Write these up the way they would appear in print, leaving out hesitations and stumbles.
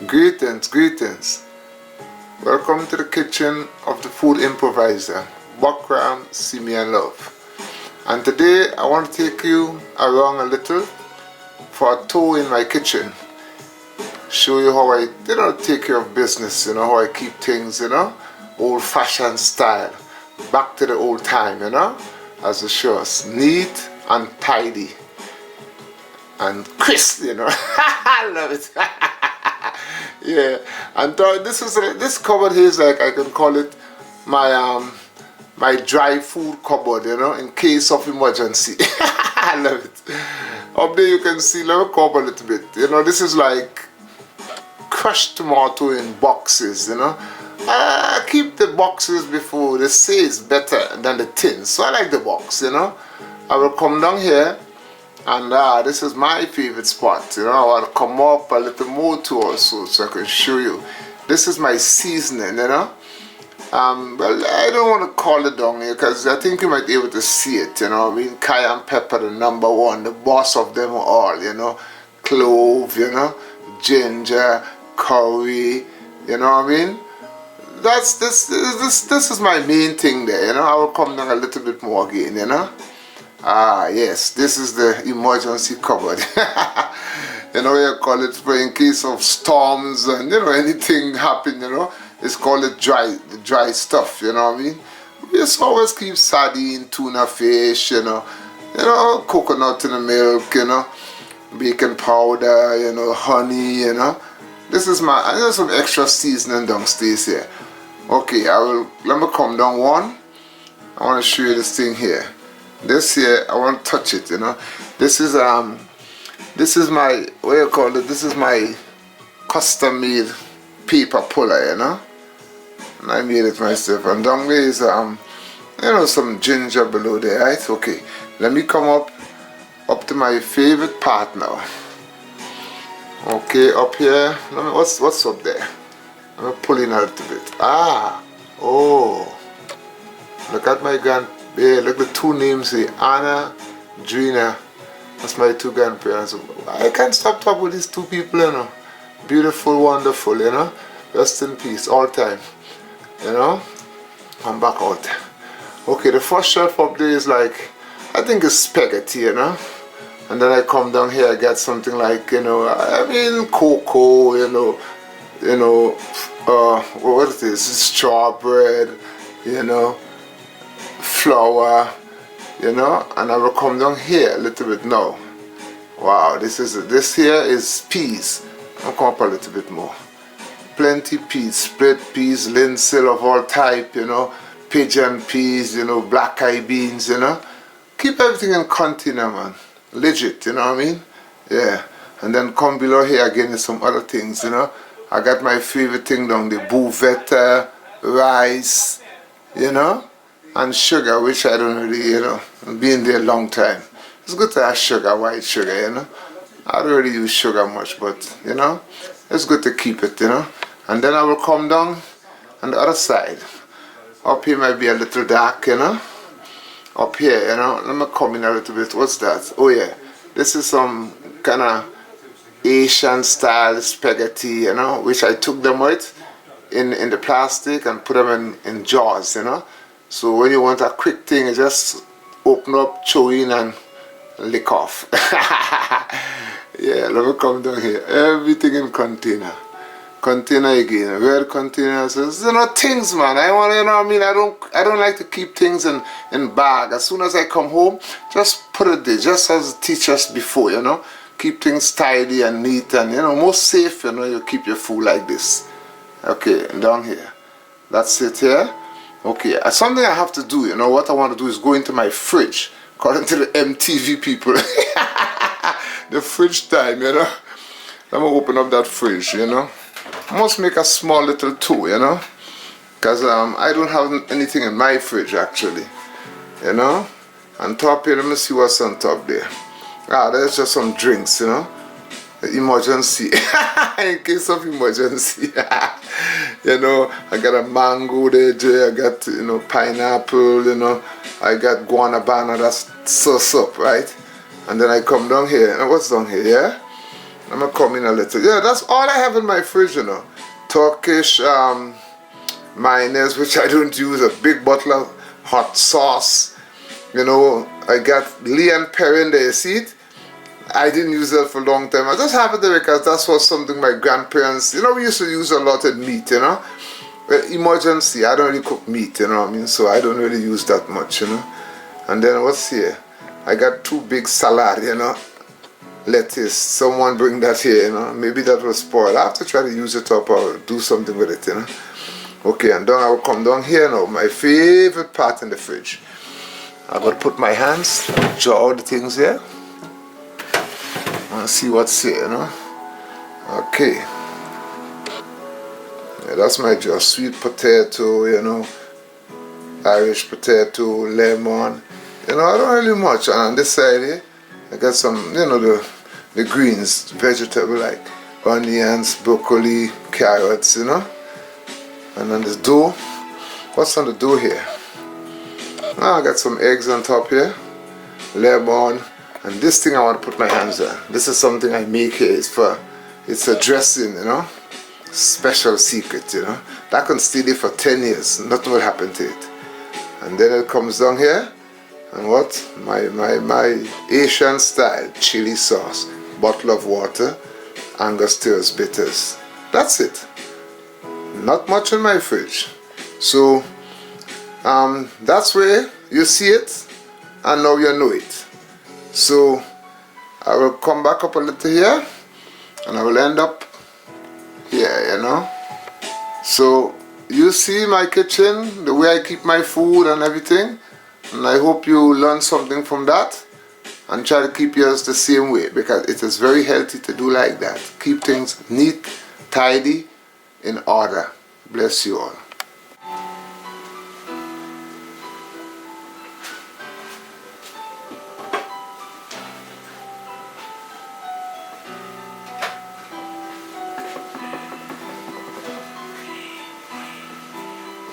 Greetings, greetings. Welcome to the kitchen of the food improviser, Bokram Simeon Love. And today I want to take you around a little for a tour in my kitchen. Show you how I take care of business, how I keep things, old fashioned style. Back to the old time, as it shows. Neat and tidy. And crisp, I love it. Yeah, and this cupboard here is like, I can call it my my dry food cupboard, in case of emergency. I love it. Up there you can see, let me come up a little bit. This is like crushed tomato in boxes, I keep the boxes before they say it's better than the tin, so I like the box, I will come down here. And this is my favorite spot, I want to come up a little more to also so I can show you. This is my seasoning, well, I don't want to call it down here because I think you might be able to see it, cayenne pepper, the number one, the boss of them all, clove, ginger, curry, That's this is my main thing there, I will come down a little bit more again, yes, this is the emergency cupboard. You call it for in case of storms and anything happen, it's called the dry stuff, We just always keep sardine, tuna fish, coconut in the milk, baking powder, honey, This is I have some extra seasoning downstairs here. Okay, let me come down one. I want to show you this thing here. This here, I want to touch it, This is my, this is my custom made paper puller, And I made it myself. And down there is, some ginger below there, right? Okay, let me come up to my favorite part now. Okay, up here, what's up there? I'm pulling a little bit. Oh, look at my yeah, look at the two names here, Anna, Drina. That's my two grandparents. I can't stop talking with these two people, Beautiful, wonderful, Rest in peace, all time, I'm back out. Okay, the first shelf up there is like, I think it's spaghetti, And then I come down here, I get something like, cocoa, what is this? Straw bread, flour, and I will come down here a little bit now. Wow, this here is peas. I'll come up a little bit more. Plenty peas, split peas, linseed of all type, pigeon peas, black eyed beans, Keep everything in container, man. Legit, Yeah. And then come below here again is some other things, I got my favorite thing down the bouvette, rice, and sugar, which I don't really, been there a long time. It's good to have sugar, white sugar, I don't really use sugar much, but, it's good to keep it, And then I will come down on the other side. Up here might be a little dark, Up here, let me come in a little bit. What's that? Oh yeah, this is some kind of Asian style spaghetti, which I took them out in the plastic and put them in jars, So when you want a quick thing, you just open up, chew in and lick off. Yeah, let me come down here. Everything in container. Container again, red containers. Things, man. I want I don't like to keep things in bag. As soon as I come home, just put it there, just as the teachers before, Keep things tidy and neat and, most safe, you keep your food like this. Okay, and down here. That's it here. Okay, something I have to do, what I want to do is go into my fridge, according to the MTV people. The fridge time, Let me open up that fridge, I must make a small little tour, because I don't have anything in my fridge, actually, On top here, let me see what's on top there. There's just some drinks, Emergency. In case of emergency. I got a mango there, I got, pineapple, I got guanabana, that's sauce up, right? And then I come down here, and what's down here, yeah? I'm gonna come in a little. Yeah, that's all I have in my fridge, you know. Turkish mayonnaise, which I don't use. A big bottle of hot sauce. You know, I got Lee and Perry in there. You see it? I didn't use that for a long time. I just have it there because that's was something my grandparents, you know, we used to use a lot of meat, you know. Well, emergency, I don't really cook meat, you know what I mean? So I don't really use that much, you know. And then what's here? I got 2 big salad, you know. Lettuce. Someone bring that here, you know. Maybe that was spoiled. I have to try to use it up or do something with it, you know. Okay, and then I will come down here now. My favorite part in the fridge. I'm going to put my hands, draw all the things here. And see what's here, you know. Okay. Yeah, that's my jaw. Sweet potato, you know. Irish potato, lemon. You know, I don't really much. And on this side here, I got some, you know, the greens, vegetable like onions, broccoli, carrots, you know. And then this dough. What's on the dough here? I got some eggs on top here, lemon, and this thing I want to put my hands on. This is something I make here. It's a dressing, you know, special secret, you know. That can stay there for 10 years. Nothing will happen to it. And then it comes down here, and what? My Asian style chili sauce, bottle of water, Angostura bitters. That's it. Not much in my fridge. So that's where you see it, and now you know it. So I will come back up a little here, and I will end up here, you know. So you see my kitchen, the way I keep my food and everything, and I hope you learn something from that and try to keep yours the same way, because it is very healthy to do like that. Keep things neat, tidy, in order. Bless you all.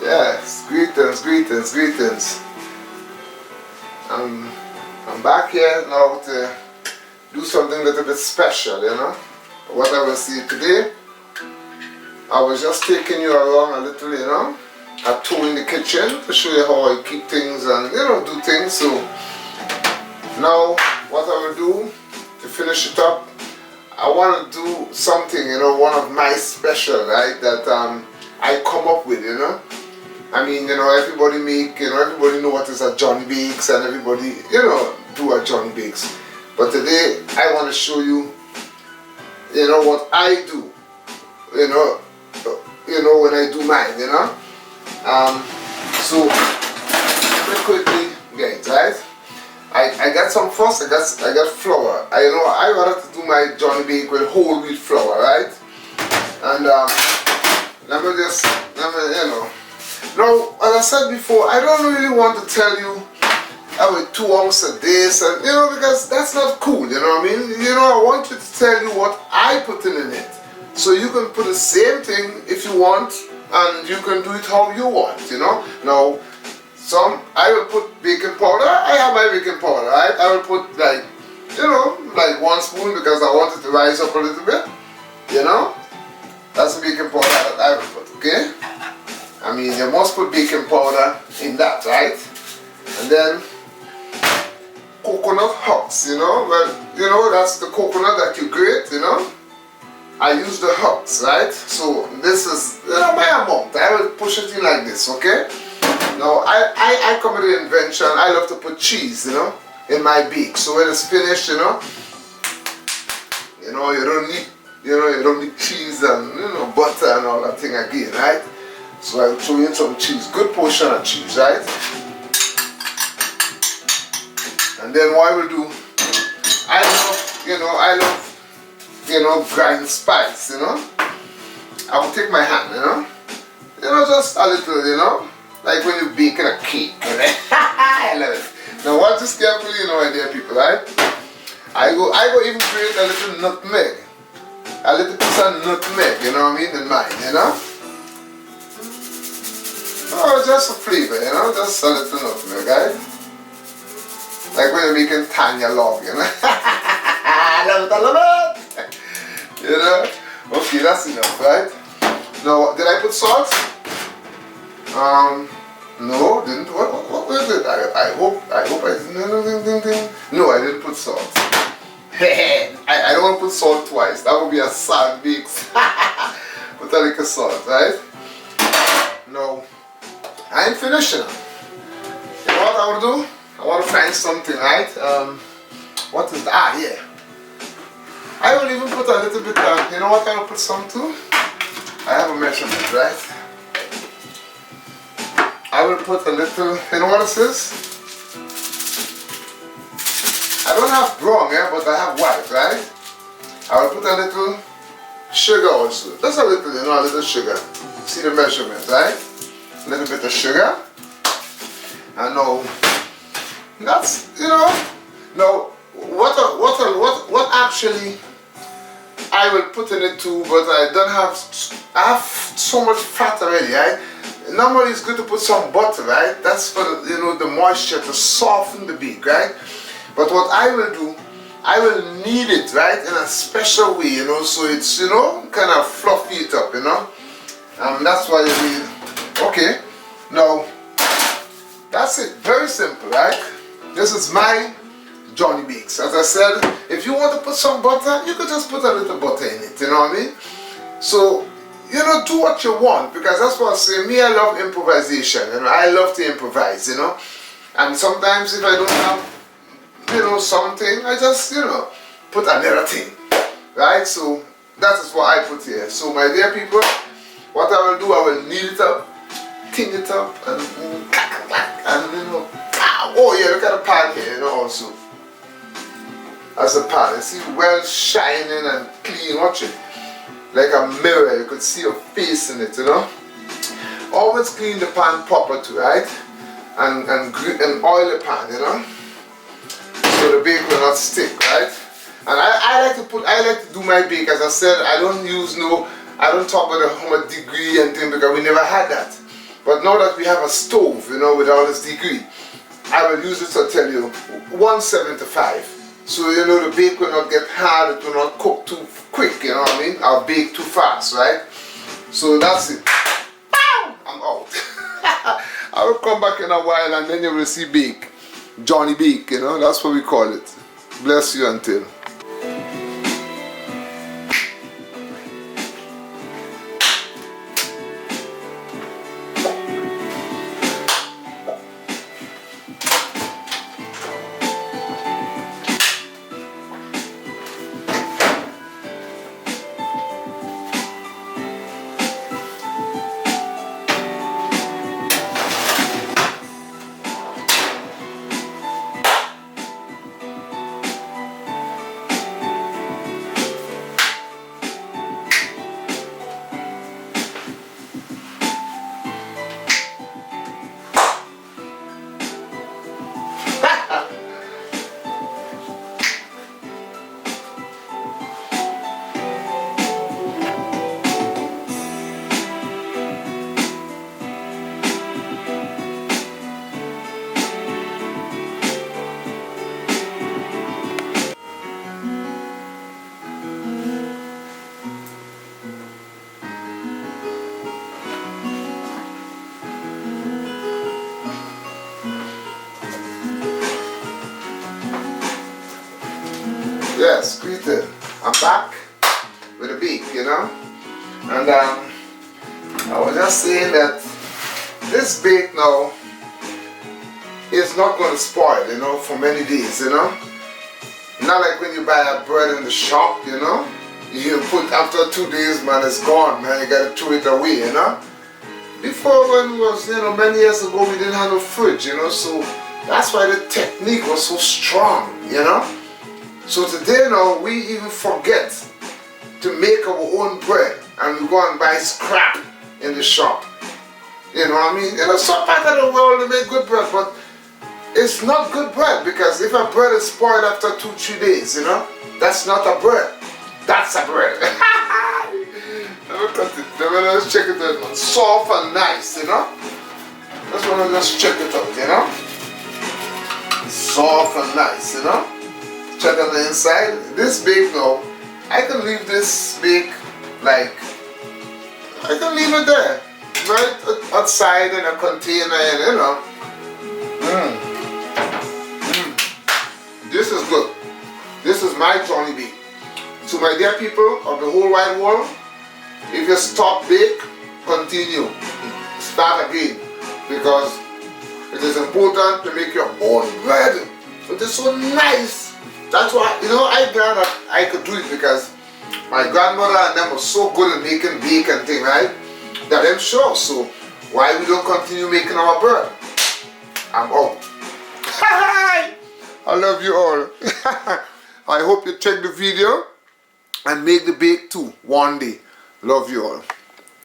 Yes, greetings. I'm back here now to do something a little bit special, you know. What I will see today, I was just taking you around a little, you know, a tour in the kitchen to show you how I keep things and, you know, do things. So now what I will do to finish it up, I want to do something, you know, one of my special, right, that I come up with, you know. I mean, you know, everybody know what is a Johnny Bakes, and everybody, you know, do a Johnny Bakes. But today, I want to show you, you know, what I do, you know, when I do mine, you know. So, quickly, guys, right? I got some first, I got flour. I wanted to do my Johnny Bake with whole wheat flour, right? And, let me, you know. Now, as I said before, I don't really want to tell you I will 2 ounces of this, and you know, because that's not cool, you know what I mean? You know, I want you to tell you what I put in it. So you can put the same thing if you want, and you can do it how you want, you know? Now, I will put baking powder. I have my baking powder, right? I will put like, you know, like 1 spoon because I want it to rise up a little bit, you know? That's the baking powder that I will put, okay? I mean, you must put baking powder in that, right? And then coconut husk, you know. Well, you know, that's the coconut that you grate, you know. I use the husk, right? So this is, you know, my amount. I will push it in like this, okay? Now, I come with the invention. I love to put cheese, you know, in my bake. So when it's finished, you don't need cheese and, you know, butter and all that thing again, right? So I'll throw in some cheese, good portion of cheese, right? And then what I will do, I love grind spice, you know. I will take my hand, you know, just a little, you know, like when you're baking a cake, right? I love it. Now watch this carefully, you know, my dear people, right? I go even create a little nutmeg, a little piece of nutmeg, you know what I mean, in mine, you know. Oh, just a flavor, you know, just a little nutmeg, right? Like when you're making Tanya log, you know. I love it. You know? Okay, that's enough, right? Now, did I put salt? No, didn't. What was it? I hope I didn't. No, I didn't put salt. I don't want to put salt twice. That would be a sad mix. Put a little salt, right? No, I ain't finished. You know what I will do? I want to find something, right? What is that? Ah, yeah. I will even put a little bit. You know what I will put some too? I have a measurement, right? I will put a little. You know what this is? I don't have brown here, but I have white, right? I will put a little sugar also. Just a little, you know, a little sugar. See the measurement, right? A little bit of sugar. And now, that's, you know, now, what actually I will put in it too, but I have so much fat already, right? Normally it's good to put some butter, right? That's for the, you know, the moisture to soften the beak, right? But what I will do, I will knead it, right, in a special way, you know, so it's, you know, kind of fluffy it up, you know. That's why you need. Okay, now that's it. Very simple, right? This is my Johnny Bakes. As I said, if you want to put some butter, you could just put a little butter in it, you know what I mean? So, you know, do what you want, because that's what I say. Me, I love improvisation, and I love to improvise, you know. And sometimes if I don't have, you know, something, I just, you know, put another thing, right? So that is what I put here. So my dear people, what I will do, I will knead it up, tin it up, and you know, oh yeah, look at the pan here, you know, also. As a pan, you see, well shining and clean, watch it. Like a mirror, you could see your face in it, you know. Always clean the pan proper too, right? And oil the pan, you know, so the bake will not stick, right? And I like to do my bake, as I said, I don't talk about how much degree and thing, because we never had that. But now that we have a stove, you know, with all this degree, I will use it to tell you 175. So, you know, the bake will not get hard, it will not cook too quick, you know what I mean? I'll bake too fast, right? So that's it. I'm out. I will come back in a while and then you will see bake. Johnny Bake, you know, that's what we call it. Bless you until. Yes, greeted. I'm back with a bake, you know. And I was just saying that this bake now is not going to spoil, you know, for many days, you know. Not like when you buy a bread in the shop, you know. You put after 2 days, man, it's gone, man. You gotta throw it away, you know. Before, when it was, you know, many years ago, we didn't have no fridge, you know. So that's why the technique was so strong, you know. So today now, we even forget to make our own bread, and we go and buy scrap in the shop. You know what I mean? You know, some part of the world they make good bread, but it's not good bread, because if a bread is spoiled after 2-3 days, you know, that's not a bread. That's a bread. Look at it. Let's check it out. Soft and nice, you know. Just want to just check it out, you know. Soft and nice, you know. Check on the inside. This bake now, I can leave this bake like, I can leave it there, right outside in a container, and you know. This is good. This is my Johnny Bake. So my dear people of the whole wide world, if you stop bake, continue. Start again. Because it is important to make your own bread. It is so nice. That's why, you know, I'm glad that I could do it, because my grandmother and them were so good at making bake and thing, right? That I'm sure. So why we don't continue making our bread? I'm out. I love you all. I hope you check the video and make the bake too one day. Love you all.